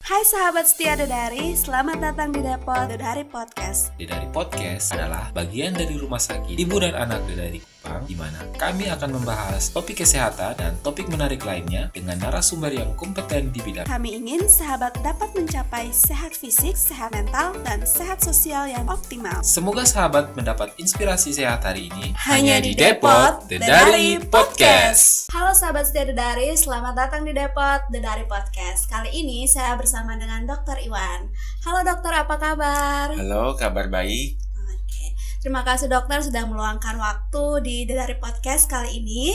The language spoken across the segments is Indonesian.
Hai sahabat setia Dedari, selamat datang di Depot Dedari Podcast. Dedari Podcast adalah bagian dari rumah sakit hiburan anak Dedari Kupang, di mana kami akan membahas topik kesehatan dan topik menarik lainnya dengan narasumber yang kompeten di bidang. Kami ingin sahabat dapat mencapai sehat fisik, sehat mental, dan sehat sosial yang optimal. Semoga sahabat mendapat inspirasi sehat hari ini Hanya di Depot Dedari Podcast. Halo sahabat setia Dedari, selamat datang di Depot Dedari Podcast. Kali ini saya bersama dengan Dr. Iwan. Halo dokter, apa kabar? Halo, kabar baik. Oke. Terima kasih dokter sudah meluangkan waktu di Dedari Podcast kali ini.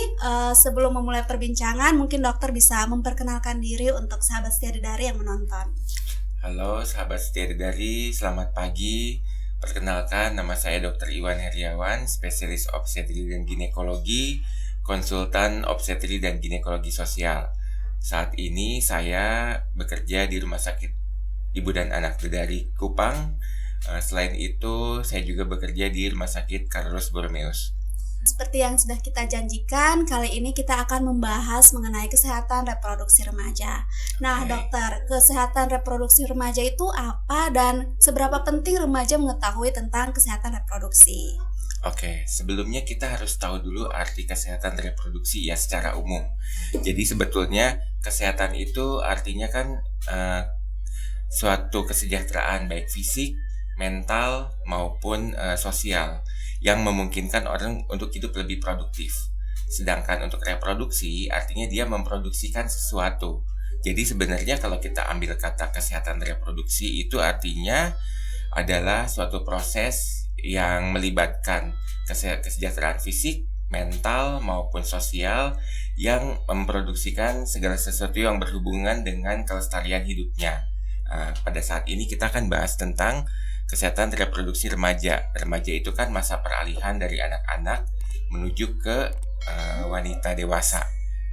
Sebelum memulai perbincangan, mungkin dokter bisa memperkenalkan diri untuk sahabat setia Dedari yang menonton. Halo sahabat setia Dedari, selamat pagi. Perkenalkan, nama saya Dr. Iwan Heriawan, spesialis obstetri dan ginekologi, konsultan obstetri dan ginekologi sosial. Saat ini saya bekerja di Rumah Sakit Ibu dan Anak Dedari Kupang. Selain itu, saya juga bekerja di Rumah Sakit Carlos Borromeus. Seperti yang sudah kita janjikan, kali ini kita akan membahas mengenai kesehatan reproduksi remaja. Nah, dokter, kesehatan reproduksi remaja itu apa dan seberapa penting remaja mengetahui tentang kesehatan reproduksi? Oke, sebelumnya kita harus tahu dulu arti kesehatan reproduksi ya secara umum. Jadi sebetulnya kesehatan itu artinya kan suatu kesejahteraan baik fisik, mental maupun sosial yang memungkinkan orang untuk hidup lebih produktif. Sedangkan untuk reproduksi artinya dia memproduksikan sesuatu. Jadi sebenarnya kalau kita ambil kata kesehatan reproduksi itu artinya adalah suatu proses yang melibatkan kesejahteraan fisik, mental maupun sosial yang memproduksikan segala sesuatu yang berhubungan dengan kelestarian hidupnya. Pada saat ini kita akan bahas tentang kesehatan reproduksi remaja. Remaja itu kan masa peralihan dari anak-anak menuju ke wanita dewasa.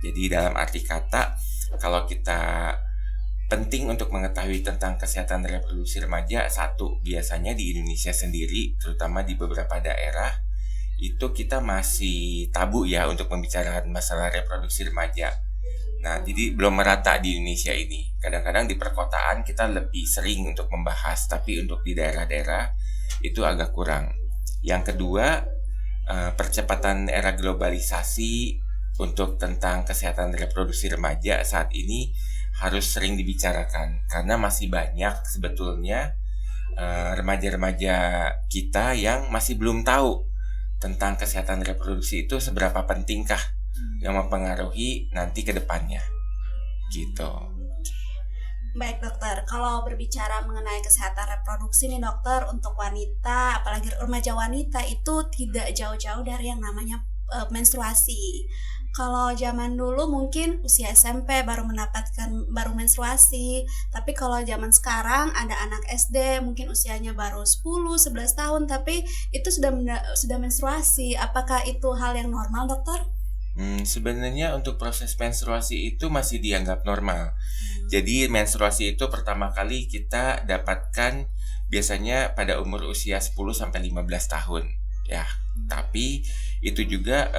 Jadi dalam arti kata, kalau kita penting untuk mengetahui tentang kesehatan reproduksi remaja, satu, biasanya di Indonesia sendiri, terutama di beberapa daerah, itu kita masih tabu ya untuk membicarakan masalah reproduksi remaja. Nah, jadi belum merata di Indonesia ini. Kadang-kadang di perkotaan kita lebih sering untuk membahas, tapi untuk di daerah-daerah itu agak kurang. Yang kedua, percepatan era globalisasi untuk tentang kesehatan reproduksi remaja saat ini harus sering dibicarakan karena masih banyak sebetulnya remaja-remaja kita yang masih belum tahu tentang kesehatan reproduksi itu seberapa pentingkah yang mempengaruhi nanti ke depannya gitu. Baik dokter, kalau berbicara mengenai kesehatan reproduksi nih dokter, untuk wanita, apalagi remaja wanita itu tidak jauh-jauh dari yang namanya menstruasi. Kalau zaman dulu mungkin usia SMP baru menstruasi, tapi kalau zaman sekarang ada anak SD mungkin usianya baru 10-11 tahun tapi itu sudah menstruasi. Apakah itu hal yang normal, dokter? Sebenarnya untuk proses menstruasi itu masih dianggap normal. Jadi menstruasi itu pertama kali kita dapatkan biasanya pada umur usia 10-15 tahun ya. Tapi itu juga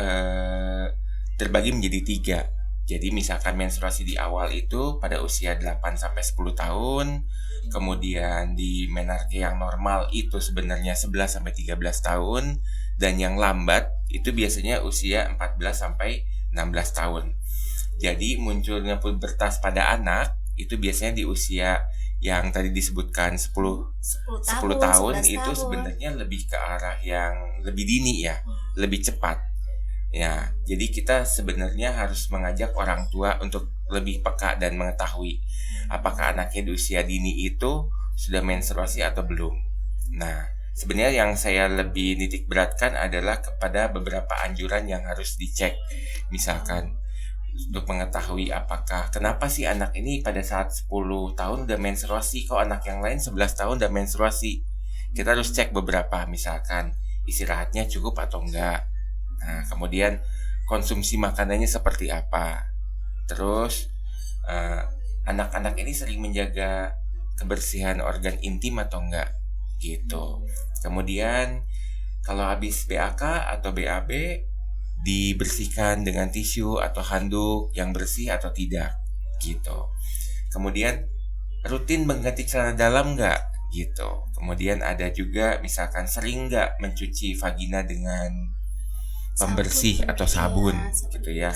terbagi menjadi 3. Jadi misalkan menstruasi di awal itu pada usia 8-10 tahun, kemudian di menarche yang normal itu sebenarnya 11-13 tahun, dan yang lambat itu biasanya usia 14-16 tahun. Jadi munculnya pubertas pada anak itu biasanya di usia yang tadi disebutkan 10 tahun itu sebenarnya lebih ke arah yang lebih dini ya, lebih cepat. Ya, jadi kita sebenarnya harus mengajak orang tua untuk lebih peka dan mengetahui apakah anaknya di usia dini itu sudah menstruasi atau belum. Nah, sebenarnya yang saya lebih nitik beratkan adalah kepada beberapa anjuran yang harus dicek. Misalkan untuk mengetahui apakah kenapa sih anak ini pada saat 10 tahun udah menstruasi, kok anak yang lain 11 tahun udah menstruasi. Kita harus cek beberapa, misalkan istirahatnya cukup atau enggak. Nah, kemudian konsumsi makanannya seperti apa. Terus anak-anak ini sering menjaga kebersihan organ intim atau enggak gitu. Kemudian kalau habis BAK atau BAB dibersihkan dengan tisu atau handuk yang bersih atau tidak gitu. Kemudian rutin mengganti celana dalam nggak gitu. Kemudian ada juga misalkan sering nggak mencuci vagina dengan pembersih atau sabun gitu ya.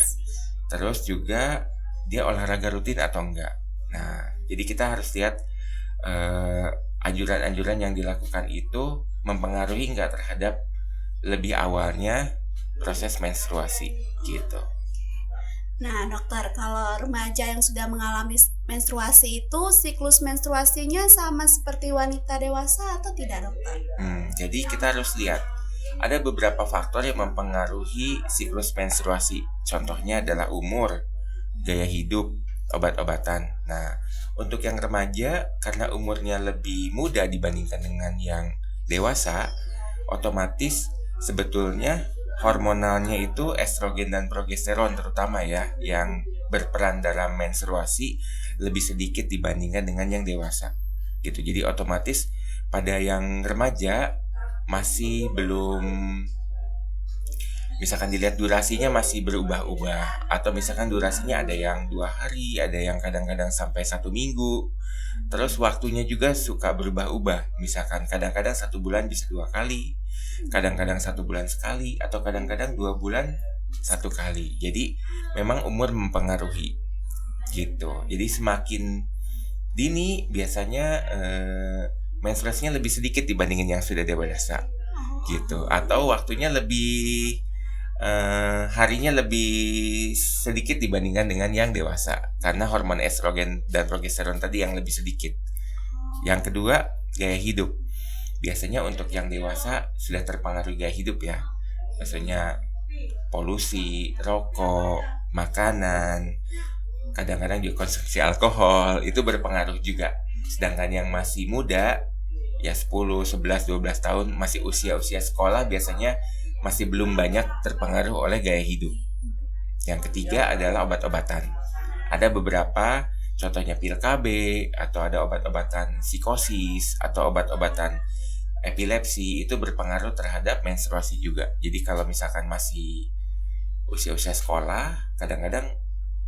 Terus juga dia olahraga rutin atau enggak. Nah, jadi kita harus lihat anjuran-anjuran yang dilakukan itu mempengaruhi enggak terhadap lebih awalnya proses menstruasi gitu. Nah, dokter, kalau remaja yang sudah mengalami menstruasi itu siklus menstruasinya sama seperti wanita dewasa atau tidak, dokter? Jadi kita harus lihat ada beberapa faktor yang mempengaruhi siklus menstruasi. Contohnya adalah umur, gaya hidup, obat-obatan. Nah, untuk yang remaja karena umurnya lebih muda dibandingkan dengan yang dewasa, otomatis sebetulnya hormonalnya itu estrogen dan progesteron terutama ya yang berperan dalam menstruasi lebih sedikit dibandingkan dengan yang dewasa. Gitu. Jadi otomatis pada yang remaja masih belum, misalkan dilihat durasinya masih berubah-ubah, atau misalkan durasinya ada yang 2 hari, ada yang kadang-kadang sampai 1 minggu. Terus waktunya juga suka berubah-ubah, misalkan kadang-kadang 1 bulan bisa 2 kali, kadang-kadang 1 bulan sekali, atau kadang-kadang 2 bulan 1 kali. Jadi memang umur mempengaruhi gitu. Jadi semakin dini biasanya menstruasinya lebih sedikit dibandingin yang sudah dewasa gitu, atau waktunya lebih harinya lebih sedikit dibandingkan dengan yang dewasa karena hormon estrogen dan progesteron tadi yang lebih sedikit. Yang kedua, gaya hidup. Biasanya untuk yang dewasa sudah terpengaruh gaya hidup ya. Biasanya polusi, rokok, makanan, kadang-kadang juga konsumsi alkohol itu berpengaruh juga. Sedangkan yang masih muda ya 10, 11, 12 tahun masih usia-usia sekolah biasanya masih belum banyak terpengaruh oleh gaya hidup. Yang ketiga adalah obat-obatan. Ada beberapa, contohnya pil KB, atau ada obat-obatan psikosis, atau obat-obatan epilepsi, itu berpengaruh terhadap menstruasi juga. Jadi kalau misalkan masih usia-usia sekolah, kadang-kadang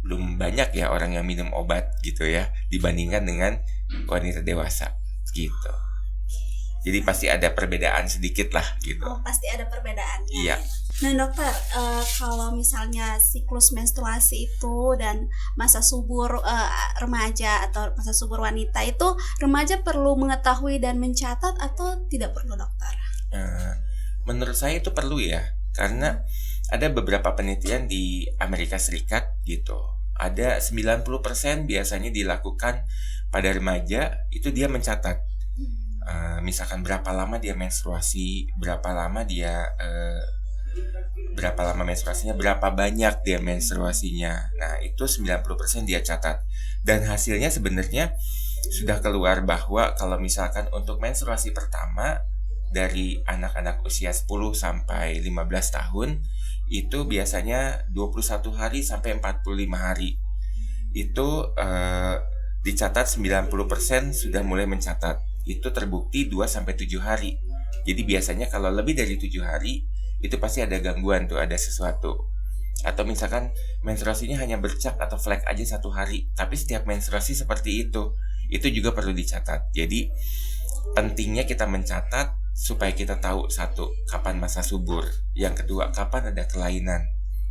belum banyak ya orang yang minum obat gitu ya, dibandingkan dengan wanita dewasa gitu. Jadi pasti ada perbedaan sedikit lah gitu. Oh, pasti ada perbedaannya. Iya. Nah, dokter, kalau misalnya siklus menstruasi itu dan masa subur remaja atau masa subur wanita itu, remaja perlu mengetahui dan mencatat atau tidak perlu, dokter? Menurut saya itu perlu ya, karena ada beberapa penelitian di Amerika Serikat gitu. Ada 90% biasanya dilakukan pada remaja, itu dia mencatat. Misalkan berapa lama dia menstruasi, berapa lama menstruasinya, berapa banyak dia menstruasinya. Nah, itu 90% dia catat. Dan hasilnya sebenarnya sudah keluar bahwa kalau misalkan untuk menstruasi pertama dari anak-anak usia 10 sampai 15 tahun itu biasanya 21 hari sampai 45 hari. Itu dicatat 90% sudah mulai mencatat. Itu terbukti 2-7 hari. Jadi biasanya kalau lebih dari 7 hari itu pasti ada gangguan tuh, ada sesuatu. Atau misalkan menstruasinya hanya bercak atau flek aja 1 hari, tapi setiap menstruasi seperti itu juga perlu dicatat. Jadi pentingnya kita mencatat supaya kita tahu, satu, kapan masa subur, yang kedua, kapan ada kelainan.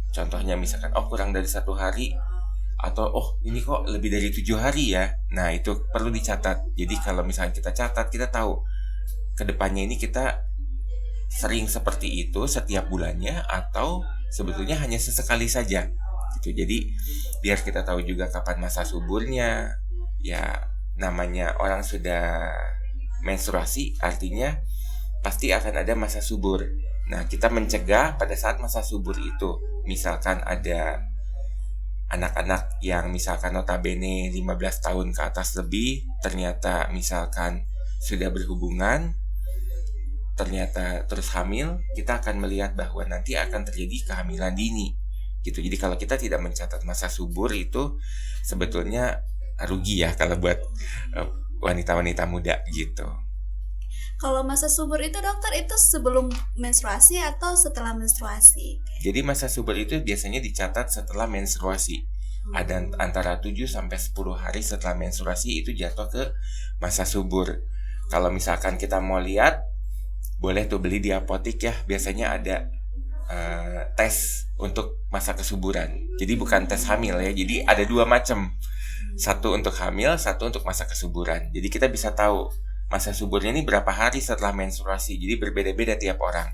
Contohnya misalkan kurang dari 1 hari, atau ini kok lebih dari 7 hari ya. Nah, itu perlu dicatat. Jadi kalau misalnya kita catat, kita tahu kedepannya ini kita sering seperti itu setiap bulannya atau sebetulnya hanya sesekali saja gitu. Jadi biar kita tahu juga kapan masa suburnya. Ya, namanya orang sudah menstruasi artinya pasti akan ada masa subur. Nah, kita mencegah pada saat masa subur itu. Misalkan ada anak-anak yang misalkan notabene 15 tahun ke atas lebih, ternyata misalkan sudah berhubungan, ternyata terus hamil, kita akan melihat bahwa nanti akan terjadi kehamilan dini gitu. Jadi kalau kita tidak mencatat masa subur itu sebetulnya rugi ya kalau buat wanita-wanita muda gitu. Kalau masa subur itu, dokter, itu sebelum menstruasi atau setelah menstruasi? Jadi masa subur itu biasanya dicatat setelah menstruasi. Ada antara 7 sampai 10 hari setelah menstruasi itu jatuh ke masa subur. Kalau misalkan kita mau lihat, boleh tuh beli di apotik ya. Biasanya ada tes untuk masa kesuburan. Jadi bukan tes hamil ya. Jadi ada 2 macam. Satu untuk hamil, satu untuk masa kesuburan. Jadi kita bisa tahu masa suburnya ini berapa hari setelah menstruasi. Jadi berbeda-beda tiap orang.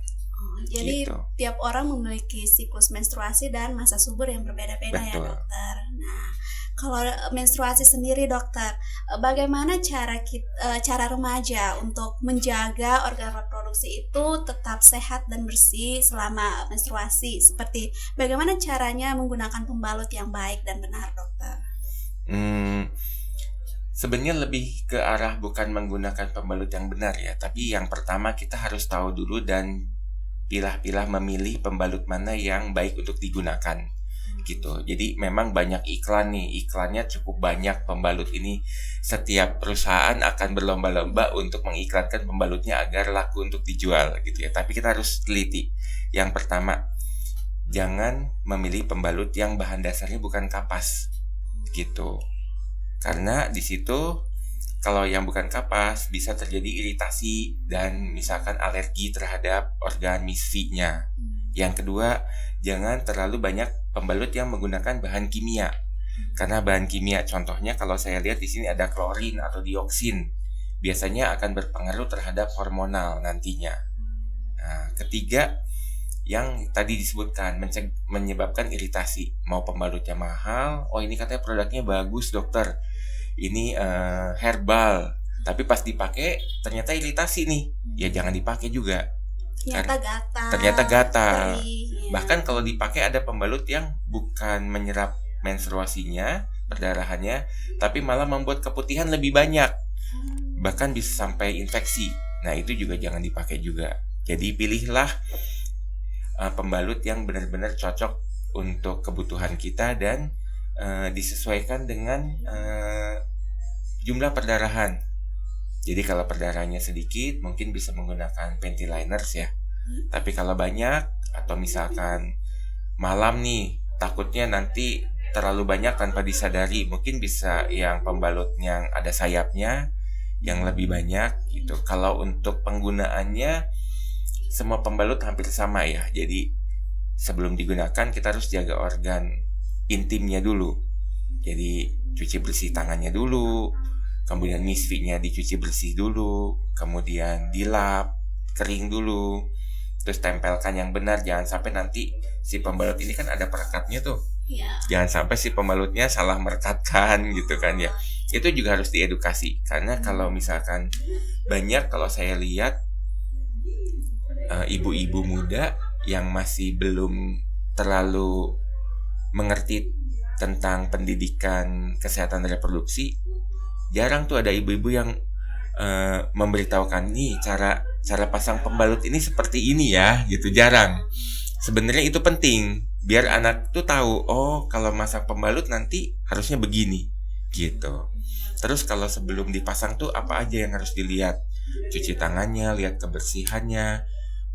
Jadi Gitu. tiap orang memiliki siklus menstruasi dan masa subur yang berbeda-beda ya Betul. dokter. Nah, kalau menstruasi sendiri dokter, bagaimana cara remaja untuk menjaga organ reproduksi itu tetap sehat dan bersih selama menstruasi? Seperti bagaimana caranya menggunakan pembalut yang baik dan benar dokter? Sebenarnya lebih ke arah bukan menggunakan pembalut yang benar ya, tapi yang pertama kita harus tahu dulu dan pilah-pilah memilih pembalut mana yang baik untuk digunakan gitu. Jadi memang banyak iklan nih, iklannya cukup banyak pembalut ini. Setiap perusahaan akan berlomba-lomba untuk mengiklankan pembalutnya agar laku untuk dijual gitu ya. Tapi kita harus teliti. Yang pertama, jangan memilih pembalut yang bahan dasarnya bukan kapas gitu. Karena di situ kalau yang bukan kapas bisa terjadi iritasi dan misalkan alergi terhadap organ misfinya. Yang kedua, jangan terlalu banyak pembalut yang menggunakan bahan kimia. Karena bahan kimia contohnya kalau saya lihat di sini ada klorin atau dioksin. Biasanya akan berpengaruh terhadap hormonal nantinya. Nah, ketiga, yang tadi disebutkan menyebabkan iritasi. Mau pembalutnya mahal, oh ini katanya produknya bagus dokter. Ini herbal, tapi pas dipakai ternyata iritasi nih, ya jangan dipakai juga. Ternyata gatal. Bahkan kalau dipakai ada pembalut yang bukan menyerap menstruasinya, perdarahannya, tapi malah membuat keputihan lebih banyak. Bahkan bisa sampai infeksi. Nah itu juga jangan dipakai juga. Jadi pilihlah pembalut yang benar-benar cocok untuk kebutuhan kita dan disesuaikan dengan jumlah perdarahan. Jadi kalau perdarahannya sedikit mungkin bisa menggunakan panty liners ya. Tapi kalau banyak atau misalkan malam nih takutnya nanti terlalu banyak tanpa disadari, mungkin bisa yang pembalut yang ada sayapnya yang lebih banyak gitu. Kalau untuk penggunaannya semua pembalut hampir sama ya. Jadi sebelum digunakan kita harus jaga organ intimnya dulu. Jadi cuci bersih tangannya dulu, kemudian misfinya dicuci bersih dulu, kemudian dilap, kering dulu, terus tempelkan yang benar. Jangan sampai nanti si pembalut ini kan ada perekatnya tuh. Jangan sampai si pembalutnya salah merekatkan gitu kan ya. Itu juga harus diedukasi. Karena kalau misalkan banyak kalau saya lihat ibu-ibu muda yang masih belum terlalu mengerti tentang pendidikan kesehatan reproduksi, jarang tuh ada ibu-ibu yang memberitahukan nih cara pasang pembalut ini seperti ini ya gitu, jarang. Sebenarnya itu penting biar anak tuh tahu, oh kalau masang pembalut nanti harusnya begini gitu. Terus kalau sebelum dipasang tuh apa aja yang harus dilihat? Cuci tangannya, lihat kebersihannya,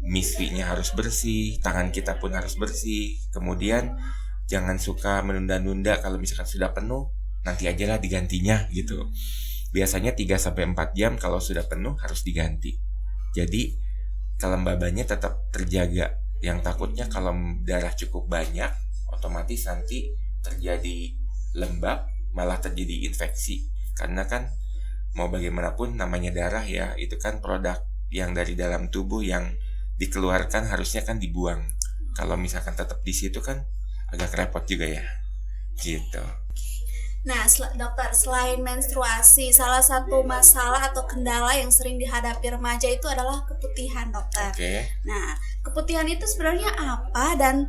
misfinya harus bersih, tangan kita pun harus bersih. Kemudian jangan suka menunda-nunda, kalau misalkan sudah penuh nanti ajalah digantinya gitu. Biasanya 3-4 jam kalau sudah penuh harus diganti. Jadi kelembabannya tetap terjaga. Yang takutnya kalau darah cukup banyak, otomatis nanti terjadi lembab, malah terjadi infeksi. Karena kan mau bagaimanapun namanya darah ya, itu kan produk yang dari dalam tubuh yang dikeluarkan harusnya kan dibuang. Kalau misalkan tetap di situ kan agak repot juga ya gitu. Nah, dokter, selain menstruasi, salah satu masalah atau kendala yang sering dihadapi remaja itu adalah keputihan, dokter. Nah, keputihan itu sebenarnya apa dan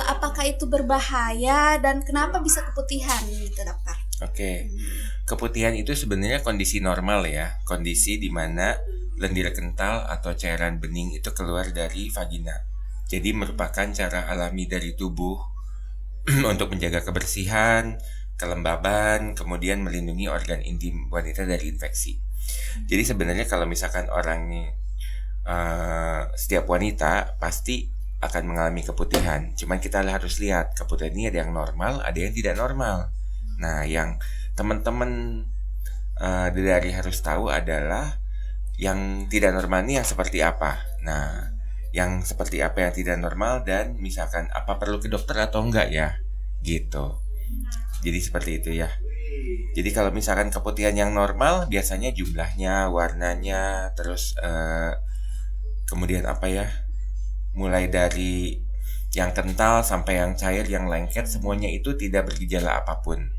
apakah itu berbahaya dan kenapa bisa keputihan gitu, dokter? Keputihan itu sebenarnya kondisi normal ya, kondisi di mana lendir kental atau cairan bening itu keluar dari vagina. Jadi merupakan cara alami dari tubuh untuk menjaga kebersihan, kelembaban, kemudian melindungi organ intim wanita dari infeksi. Jadi sebenarnya kalau misalkan orang setiap wanita pasti akan mengalami keputihan. Cuman kita harus lihat keputihan ini ada yang normal, ada yang tidak normal. Nah, yang teman-teman dari harus tahu adalah yang tidak normal ini yang seperti apa. Nah, yang seperti apa yang tidak normal dan misalkan apa perlu ke dokter atau enggak ya, gitu. Jadi seperti itu ya. Jadi kalau misalkan keputihan yang normal biasanya jumlahnya, warnanya, terus kemudian apa ya, mulai dari yang kental sampai yang cair, yang lengket, semuanya itu tidak bergejala apapun.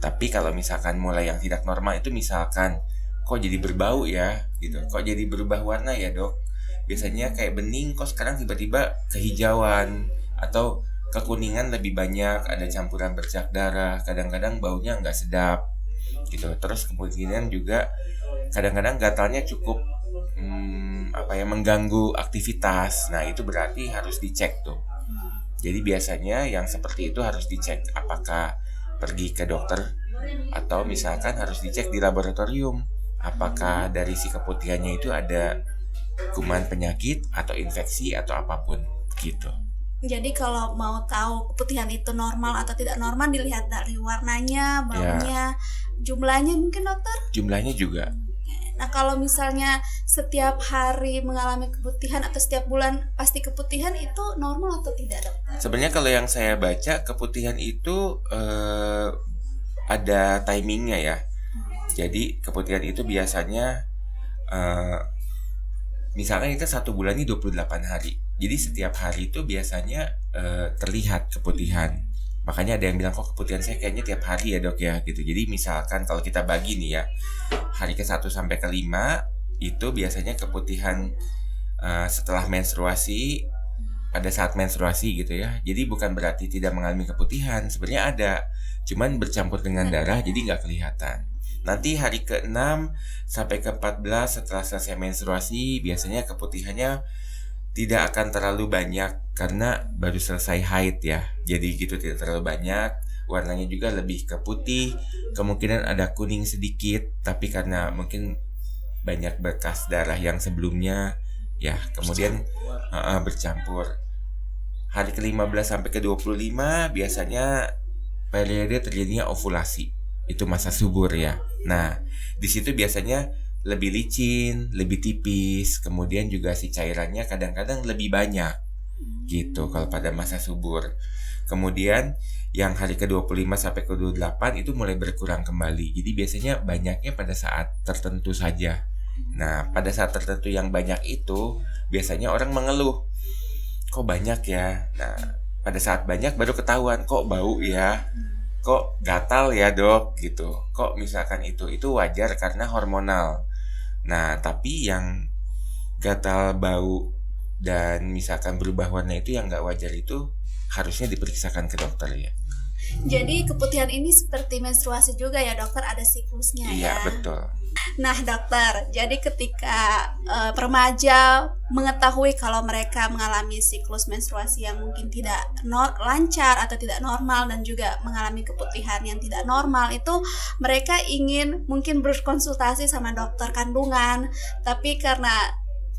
Tapi kalau misalkan mulai yang tidak normal itu misalkan kok jadi berbau ya gitu, kok jadi berubah warna ya dok, biasanya kayak bening kok sekarang tiba-tiba kehijauan atau kekuningan lebih banyak, ada campuran bercak darah, kadang-kadang baunya nggak sedap gitu. Terus kemudian juga kadang-kadang gatalnya cukup mengganggu aktivitas. Nah itu berarti harus dicek tuh. Jadi biasanya yang seperti itu harus dicek, apakah pergi ke dokter atau misalkan harus dicek di laboratorium apakah dari si keputihannya itu ada kuman penyakit atau infeksi atau apapun gitu. Jadi kalau mau tahu keputihan itu normal atau tidak normal dilihat dari warnanya, baunya, jumlahnya mungkin dokter? Jumlahnya juga. Nah kalau misalnya setiap hari mengalami keputihan atau setiap bulan pasti keputihan, itu normal atau tidak dokter? Sebenarnya kalau yang saya baca keputihan itu ada timingnya ya. Jadi keputihan itu biasanya misalkan kita 1 bulan ini 28 hari. Jadi setiap hari itu biasanya terlihat keputihan. Makanya ada yang bilang kok keputihan saya kayaknya tiap hari ya dok ya gitu. Jadi misalkan kalau kita bagi nih ya, hari ke-1 sampai ke-5 itu biasanya keputihan setelah menstruasi, pada saat menstruasi gitu ya. Jadi bukan berarti tidak mengalami keputihan, sebenarnya ada, cuman bercampur dengan darah jadi nggak kelihatan. Nanti hari ke-6 sampai ke-14 setelah selesai menstruasi biasanya keputihannya tidak akan terlalu banyak karena baru selesai haid ya. Jadi gitu, tidak terlalu banyak. Warnanya juga lebih ke putih, kemungkinan ada kuning sedikit, tapi karena mungkin banyak bekas darah yang sebelumnya ya, kemudian bercampur. Hari ke-15 sampai ke-25 biasanya periode terjadinya ovulasi. Itu masa subur ya. Nah, di situ biasanya lebih licin, lebih tipis, kemudian juga si cairannya kadang-kadang lebih banyak gitu kalau pada masa subur. Kemudian yang hari ke-25 sampai ke-28 itu mulai berkurang kembali. Jadi biasanya banyaknya pada saat tertentu saja. Nah, pada saat tertentu yang banyak itu biasanya orang mengeluh, kok banyak ya. Nah, pada saat banyak baru ketahuan, kok bau ya, kok gatal ya dok gitu, kok misalkan itu wajar karena hormonal. Nah tapi yang gatal, bau dan misalkan berubah warna itu yang nggak wajar itu harusnya diperiksakan ke dokter ya. Jadi keputihan ini seperti menstruasi juga ya dokter, ada siklusnya ya? Iya betul. Nah dokter, jadi ketika remaja mengetahui kalau mereka mengalami siklus menstruasi yang mungkin tidak lancar atau tidak normal dan juga mengalami keputihan yang tidak normal, itu mereka ingin mungkin berkonsultasi sama dokter kandungan, tapi karena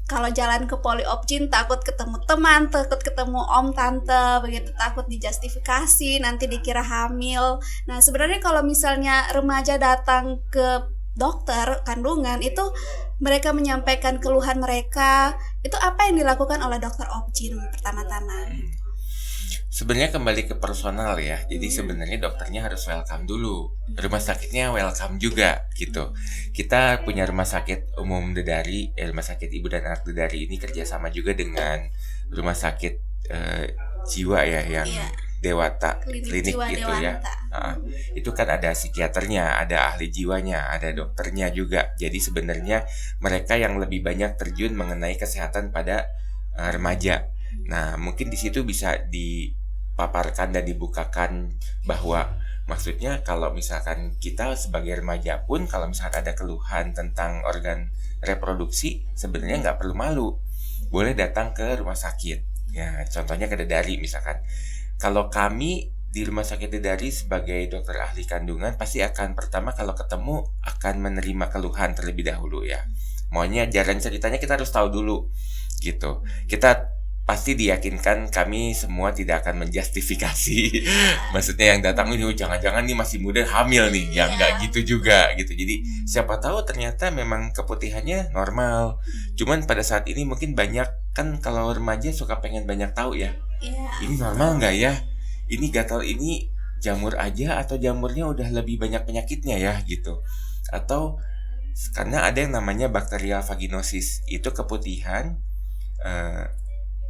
kalau jalan ke poliopjin takut ketemu teman, takut ketemu om tante, begitu takut dijustifikasi nanti dikira hamil. Nah sebenarnya kalau misalnya remaja datang ke dokter kandungan itu mereka menyampaikan keluhan mereka, itu apa yang dilakukan oleh dokter obgyn pertama-tama? Sebenarnya kembali ke personal ya. Jadi sebenarnya dokternya harus welcome dulu, rumah sakitnya welcome juga gitu. Kita punya rumah sakit umum Dedari, rumah sakit ibu dan anak Dedari ini kerjasama juga dengan rumah sakit jiwa ya yang Dewata klinik gitu ya. Itu kan ada psikiaternya, ada ahli jiwanya, ada dokternya juga. Jadi sebenarnya mereka yang lebih banyak terjun mengenai kesehatan pada remaja. Nah mungkin di situ bisa dipaparkan dan dibukakan bahwa maksudnya kalau misalkan kita sebagai remaja pun kalau misalkan ada keluhan tentang organ reproduksi sebenarnya nggak perlu malu, boleh datang ke rumah sakit. Ya contohnya ke Dedari misalkan. Kalau kami di rumah sakit Dedari sebagai dokter ahli kandungan pasti akan pertama kalau ketemu akan menerima keluhan terlebih dahulu ya. Maunya jalan ceritanya kita harus tahu dulu gitu. Kita pasti diyakinkan kami semua tidak akan menjustifikasi. Maksudnya yang datang ini jangan-jangan nih masih muda hamil nih, ya nggak gitu juga gitu. Jadi siapa tahu ternyata memang keputihannya normal. Cuman pada saat ini mungkin banyak kan kalau remaja suka pengen banyak tahu ya. Ini normal nggak ya? Ini gatal ini jamur aja atau jamurnya udah lebih banyak penyakitnya ya gitu. Atau karena ada yang namanya bakterial vaginosis, itu keputihan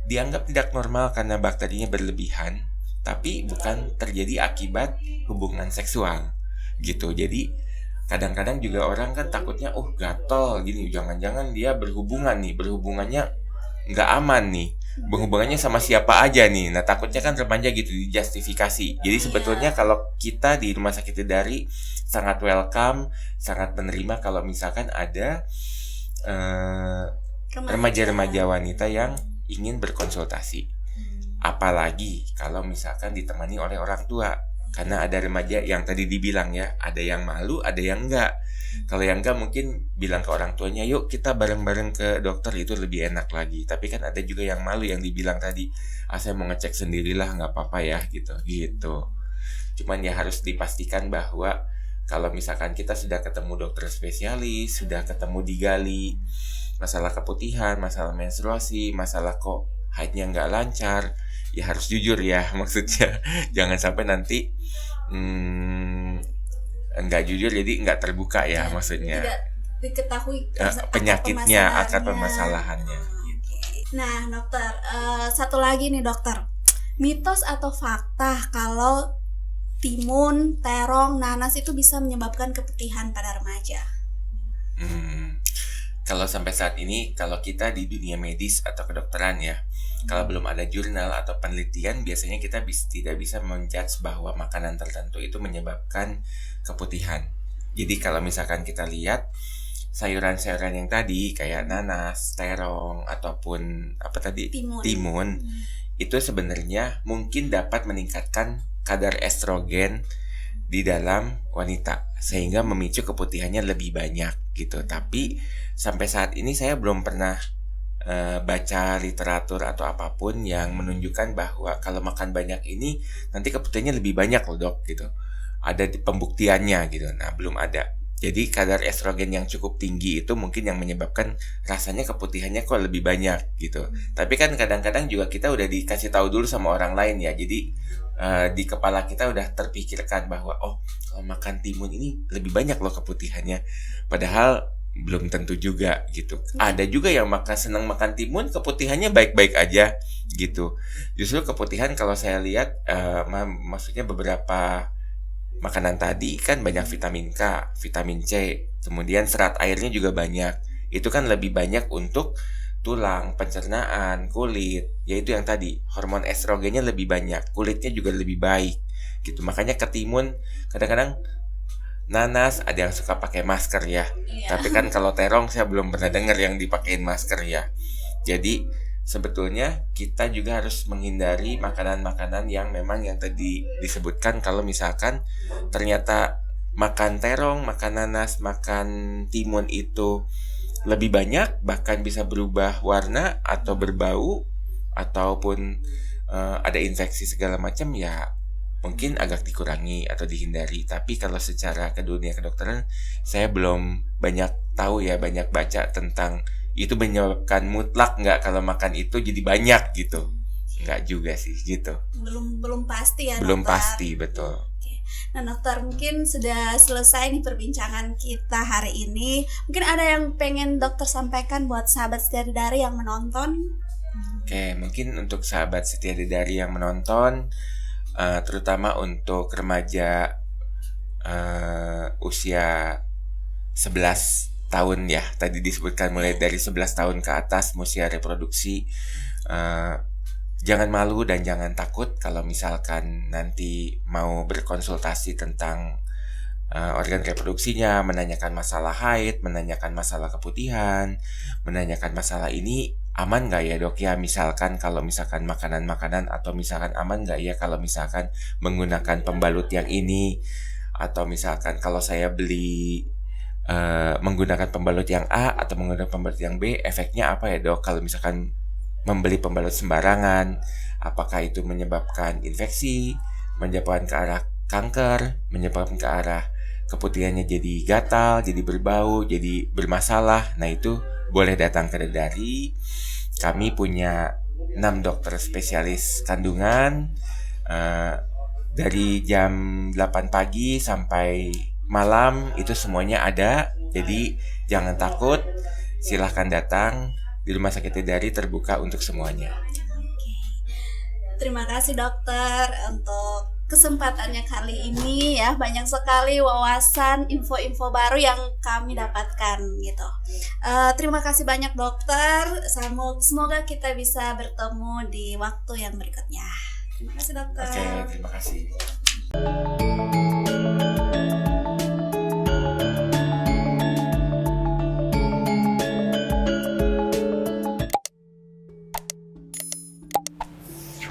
dianggap tidak normal karena bakterinya berlebihan, tapi bukan terjadi akibat hubungan seksual gitu. Jadi kadang-kadang juga orang kan takutnya gatal gini, jangan-jangan dia berhubungannya nggak aman nih, berhubungannya sama siapa aja nih. Nah takutnya kan remaja gitu dijustifikasi. Jadi sebetulnya kalau kita di Rumah Sakit Bidadari sangat welcome, sangat menerima kalau misalkan ada remaja-remaja wanita yang ingin berkonsultasi. Apalagi kalau misalkan ditemani oleh orang tua. Karena ada remaja yang tadi dibilang ya, ada yang malu, ada yang enggak. Kalau yang enggak mungkin bilang ke orang tuanya, yuk kita bareng-bareng ke dokter, itu lebih enak lagi. Tapi kan ada juga yang malu yang dibilang tadi, saya mau ngecek sendirilah, nggak apa-apa ya gitu. Cuman ya harus dipastikan bahwa kalau misalkan kita sudah ketemu dokter spesialis, sudah ketemu digali masalah keputihan, masalah menstruasi, masalah kok haidnya nggak lancar, ya harus jujur ya maksudnya. Jangan sampai nanti nggak jujur jadi nggak terbuka ya maksudnya. Tidak diketahui penyakitnya, akar permasalahannya. Nah dokter, satu lagi nih dokter, mitos atau fakta kalau timun, terong, nanas itu bisa menyebabkan keputihan pada remaja? Kalau sampai saat ini, kalau kita di dunia medis atau kedokteran ya, kalau belum ada jurnal atau penelitian, biasanya kita tidak bisa menjudge bahwa makanan tertentu itu menyebabkan keputihan. Jadi kalau misalkan kita lihat sayuran-sayuran yang tadi kayak nanas, terong ataupun timun, itu sebenarnya mungkin dapat meningkatkan kadar estrogen di dalam wanita sehingga memicu keputihannya lebih banyak gitu. Tapi sampai saat ini saya belum pernah baca literatur atau apapun yang menunjukkan bahwa kalau makan banyak ini nanti keputihannya lebih banyak loh dok gitu. Ada di pembuktiannya gitu. Nah belum ada. Jadi kadar estrogen yang cukup tinggi itu mungkin yang menyebabkan rasanya keputihannya kok lebih banyak gitu. Tapi kan kadang-kadang juga kita udah dikasih tahu dulu sama orang lain ya. Jadi di kepala kita udah terpikirkan bahwa kalau makan timun ini lebih banyak loh keputihannya. Padahal belum tentu juga gitu. Ada juga yang senang makan timun keputihannya baik-baik aja gitu. Justru keputihan kalau saya lihat maksudnya beberapa makanan tadi kan banyak vitamin K, vitamin C, kemudian serat airnya juga banyak. Itu kan lebih banyak untuk tulang, pencernaan, kulit. Yaitu yang tadi, hormon estrogennya lebih banyak, kulitnya juga lebih baik gitu. Makanya ketimun kadang-kadang nanas ada yang suka pakai masker ya. Tapi kan kalau terong saya belum pernah dengar yang dipakein masker ya. Jadi sebetulnya kita juga harus menghindari makanan-makanan yang memang yang tadi disebutkan. Kalau misalkan ternyata makan terong, makan nanas, makan timun itu lebih banyak, bahkan bisa berubah warna atau berbau ataupun ada infeksi segala macam, ya mungkin agak dikurangi atau dihindari. Tapi kalau secara ke dunia kedokteran saya belum banyak tahu ya, banyak baca tentang itu menyebabkan mutlak nggak kalau makan itu jadi banyak gitu. Nggak juga sih gitu. Belum pasti ya belum dokter. Pasti, betul. Nah dokter, mungkin sudah selesai nih perbincangan kita hari ini. Mungkin ada yang pengen dokter sampaikan buat sahabat setia Bidadari yang menonton? Oke, mungkin untuk sahabat setia Bidadari yang menonton, terutama untuk remaja usia 11 tahun ya, tadi disebutkan mulai dari 11 tahun ke atas usia reproduksi, jangan malu dan jangan takut kalau misalkan nanti mau berkonsultasi tentang organ reproduksinya, menanyakan masalah haid, menanyakan masalah keputihan, menanyakan masalah ini aman nggak ya dok ya, misalkan kalau misalkan makanan-makanan, atau misalkan aman nggak ya kalau misalkan menggunakan pembalut yang ini, atau misalkan kalau saya beli menggunakan pembalut yang A atau menggunakan pembalut yang B, efeknya apa ya dok kalau misalkan membeli pembalut sembarangan, apakah itu menyebabkan infeksi, menyebabkan ke arah kanker, menyebabkan ke arah keputihannya jadi gatal, jadi berbau, jadi bermasalah. Nah, itu boleh datang ke Dedari. Kami punya 6 dokter spesialis kandungan, dari jam 8 pagi sampai malam itu semuanya ada. Jadi jangan takut, silahkan datang. Di Rumah Sakit Dedari terbuka untuk semuanya. Terima kasih dokter untuk kesempatannya kali ini ya. Banyak sekali wawasan, info-info baru yang kami dapatkan gitu. Terima kasih banyak dokter. Semoga kita bisa bertemu di waktu yang berikutnya. Terima kasih dokter. Oke, terima kasih.